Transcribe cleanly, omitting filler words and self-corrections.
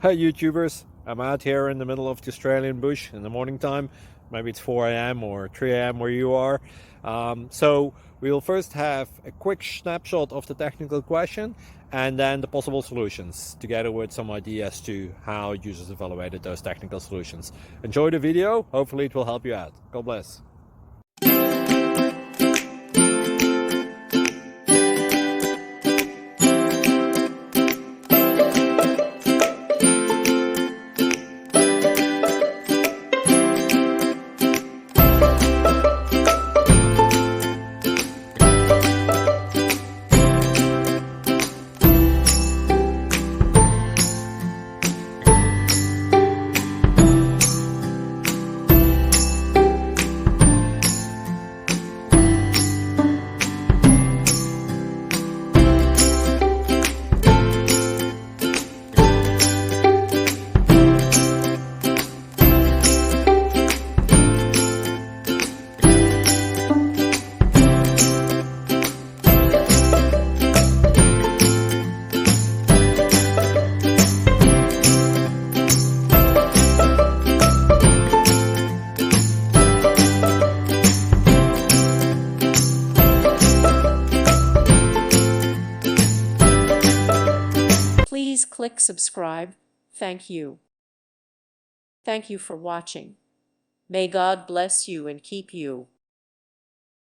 Hey YouTubers, I'm out here in the middle of the Australian bush in the morning time. Maybe it's 4 a.m. or 3 a.m. where you are. So we'll first have a quick snapshot of the technical question and then the possible solutions, together with some ideas to how users evaluated those technical solutions. Enjoy the video, hopefully it will help you out. God bless. Please click subscribe. Thank you. Thank you for watching. May God bless you and keep you.